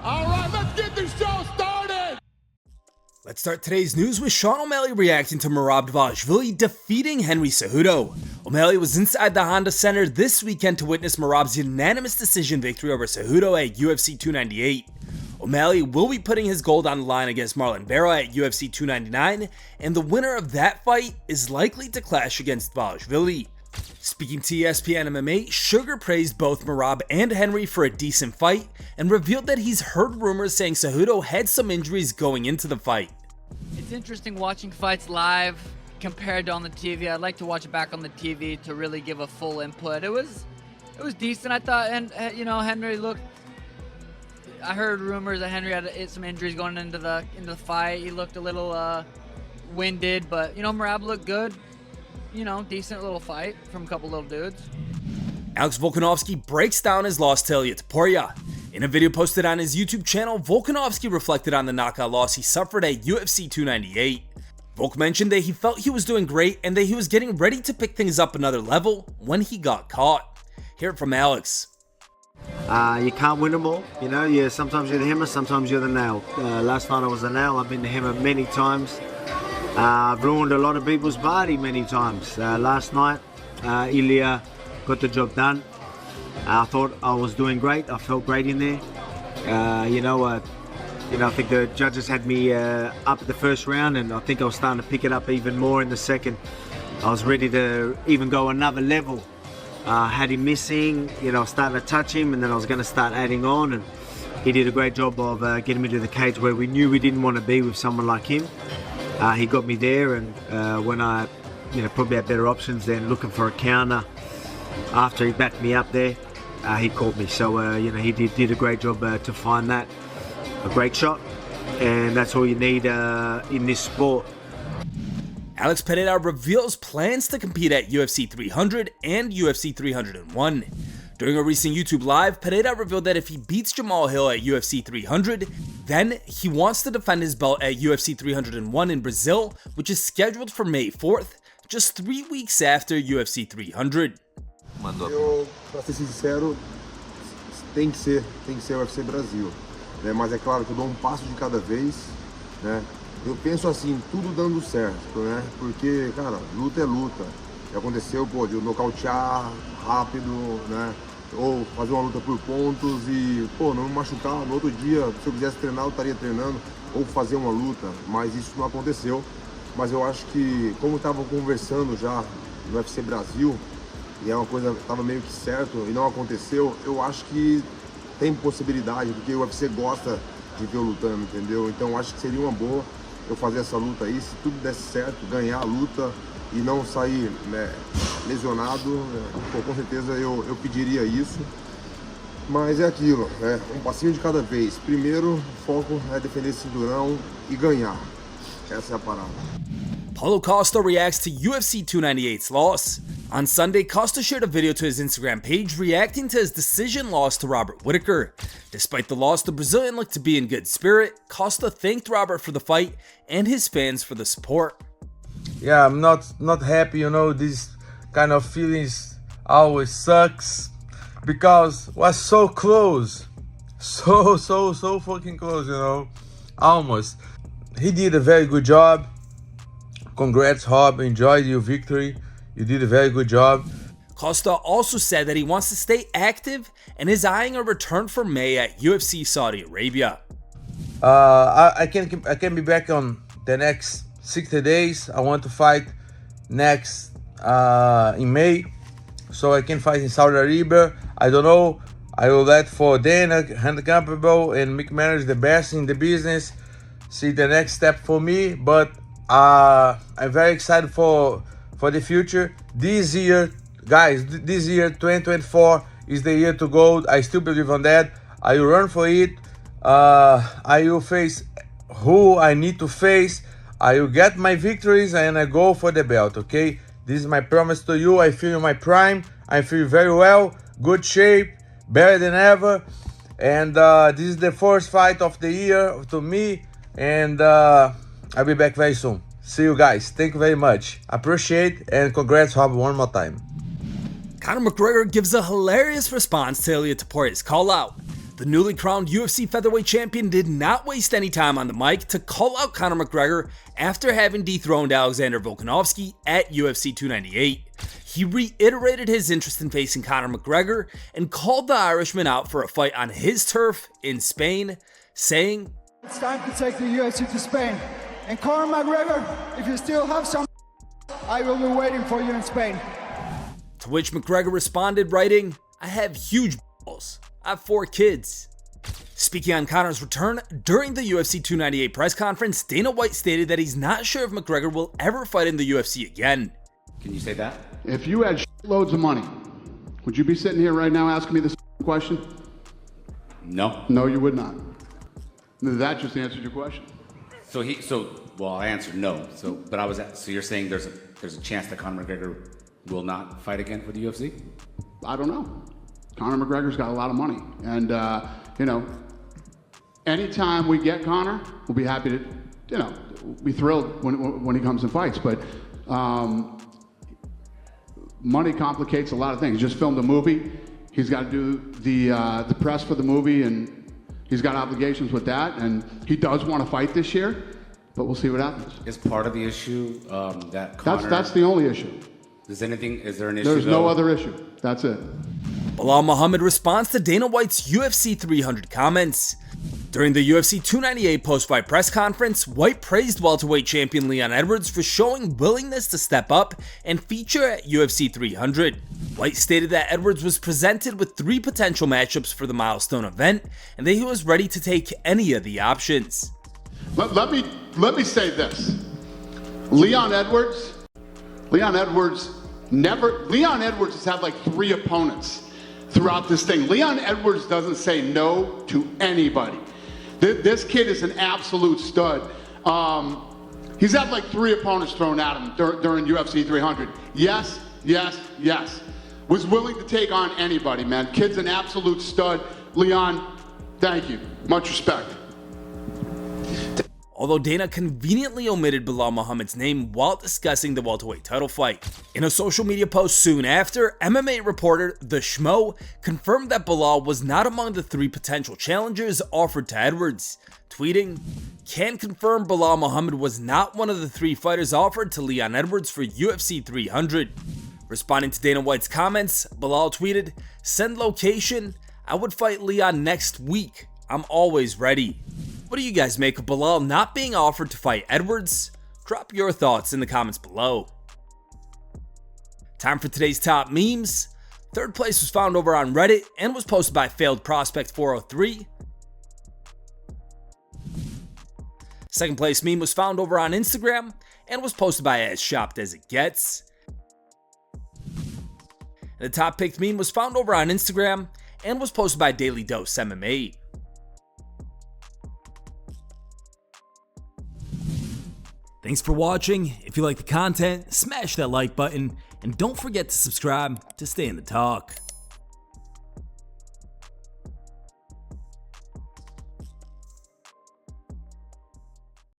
All right, let's get this show started! Let's start today's news with Sean O'Malley reacting to Merab DVALISHVILI defeating Henry Cejudo. O'Malley was inside the Honda Center this weekend to witness Merab's unanimous decision victory over Cejudo at UFC 298. O'Malley will be putting his gold on the line against Marlon Vera at UFC 299, and the winner of that fight is likely to clash against DVALISHVILI. Speaking to ESPN MMA, Sugar praised both Merab and Henry for a decent fight and revealed that he's heard rumors saying Cejudo had some injuries going into the fight. It's interesting watching fights live compared to on the TV. I'd like to watch it back on the TV to really give a full input. It was decent, I thought, and Henry looked. I heard rumors that Henry had some injuries going into the fight. He looked a little winded, but Merab looked good. Decent little fight from a couple little dudes. Alex Volkanovski breaks down his loss to Ilia Topuria. In a video posted on his YouTube channel, Volkanovski reflected on the knockout loss he suffered at UFC 298. Volk mentioned that he felt he was doing great and that he was getting ready to pick things up another level when he got caught. Hear it from Alex. You can't win them all, sometimes you're the hammer, sometimes you're the nail. Last night I was the nail, I've been the hammer many times. I've ruined a lot of people's body many times. Last night, Ilia got the job done. I thought I was doing great. I felt great in there. I think the judges had me up the first round, and I think I was starting to pick it up even more in the second. I was ready to even go another level. Had him missing, starting to touch him, and then I was going to start adding on. And he did a great job of getting me to the cage where we knew we didn't want to be with someone like him. He got me there, and when I probably had better options than looking for a counter after he backed me up there, he caught me. So he did a great job to find that. A great shot, and that's all you need in this sport. Alex Pereira reveals plans to compete at UFC 300 and UFC 301. During a recent YouTube live, Pereira revealed that if he beats Jamal Hill at UFC 300, then he wants to defend his belt at UFC 301 in Brazil, which is scheduled for May 4th, just 3 weeks after UFC 300. Eu, pra ser sincero, tem que ser UFC Brasil, né? Mas é claro que eu dou um passo de cada vez, né? Eu penso assim, tudo dando certo, né? Porque, cara, luta é luta. Já aconteceu, de eu nocautear rápido, né? Ou fazer uma luta por pontos e, não me machucar. No outro dia, se eu quisesse treinar, eu estaria treinando ou fazer uma luta, mas isso não aconteceu. Mas eu acho que, como estavam conversando já no UFC Brasil, e é uma coisa que estava meio que certo e não aconteceu, eu acho que tem possibilidade, porque o UFC gosta de ver eu lutando, entendeu? Então eu acho que seria uma boa eu fazer essa luta aí, se tudo desse certo, ganhar a luta e não sair lesionado, com certeza eu pediria isso. Mas é aquilo, um passinho de cada vez. Primeiro, o foco é defender esse cinturão e ganhar. Essa é a parada. Paulo Costa reacts to UFC 298's loss. On Sunday, Costa shared a video to his Instagram page reacting to his decision loss to Robert Whittaker. Despite the loss, the Brazilian looked to be in good spirit. Costa thanked Robert for the fight and his fans for the support. Yeah, I'm not happy, this kind of feelings always sucks because was so close, so fucking close, almost. He did a very good job. Congrats, Rob, enjoyed your victory. You did a very good job. Costa also said that he wants to stay active and is eyeing a return for May at UFC Saudi Arabia. I can be back on the next 60 days. I want to fight next in May, so I can fight in Saudi Arabia. I don't know. I will let for Dana, Handicapable, and Mick manage the best in the business. See the next step for me, but I'm very excited for the future. This year, guys, this year 2024 is the year to go. I still believe on that. I will run for it. I will face who I need to face. I will get my victories and I go for the belt, okay? This is my promise to you. I feel in my prime. I feel very well, good shape, better than ever. And this is the first fight of the year to me. And I'll be back very soon. See you guys. Thank you very much. Appreciate and congrats, Rob, one more time. Conor McGregor gives a hilarious response to Ilia Topuria's call-out. The newly crowned UFC featherweight champion did not waste any time on the mic to call out Conor McGregor after having dethroned Alexander Volkanovski at UFC 298. He reiterated his interest in facing Conor McGregor and called the Irishman out for a fight on his turf in Spain, saying, "It's time to take the UFC to Spain. And Conor McGregor, if you still have some, I will be waiting for you in Spain." To which McGregor responded, writing, "I have huge balls. I have 4 kids." Speaking on Conor's return, during the UFC 298 press conference, Dana White stated that he's not sure if McGregor will ever fight in the UFC again. Can you say that? If you had loads of money, would you be sitting here right now asking me this question? No. No, you would not. That just answered your question. Well, I answered no. So you're saying there's a chance that Conor McGregor will not fight again for the UFC? I don't know. Conor McGregor's got a lot of money, and anytime we get Conor, we'll be happy to, be thrilled when he comes and fights. But money complicates a lot of things. He just filmed a movie. He's got to do the press for the movie, and he's got obligations with that. And he does want to fight this year, but we'll see what happens. Is part of the issue that Conor... That's the only issue. Is there an issue? There's no other issue. That's it. Belal Muhammad responds to Dana White's UFC 300 comments. During the UFC 298 post-fight press conference, White praised welterweight champion Leon Edwards for showing willingness to step up and feature at UFC 300. White stated that Edwards was presented with 3 potential matchups for the milestone event, and that he was ready to take any of the options. Let me say this. Leon Edwards has had like 3 opponents throughout this thing. Leon Edwards doesn't say no to anybody. This kid is an absolute stud. He's had like 3 opponents thrown at him during UFC 300. Yes. Was willing to take on anybody, man. Kid's an absolute stud. Leon, thank you. Much respect. Although Dana conveniently omitted Belal Muhammad's name while discussing the welterweight title fight. In a social media post soon after, MMA reporter The Schmo confirmed that Belal was not among the 3 potential challengers offered to Edwards, tweeting, "Can confirm Belal Muhammad was not one of the 3 fighters offered to Leon Edwards for UFC 300. Responding to Dana White's comments, Belal tweeted, "Send location, I would fight Leon next week. I'm always ready." What do you guys make of Belal not being offered to fight Edwards? Drop your thoughts in the comments below. Time for today's top memes. 3rd place was found over on Reddit and was posted by Failed Prospect 403. 2nd place meme was found over on Instagram and was posted by As Shopped As It Gets. And the top picked meme was found over on Instagram and was posted by Daily Dose MMA. Thanks for watching. If you like the content, smash that like button and don't forget to subscribe to stay in the talk.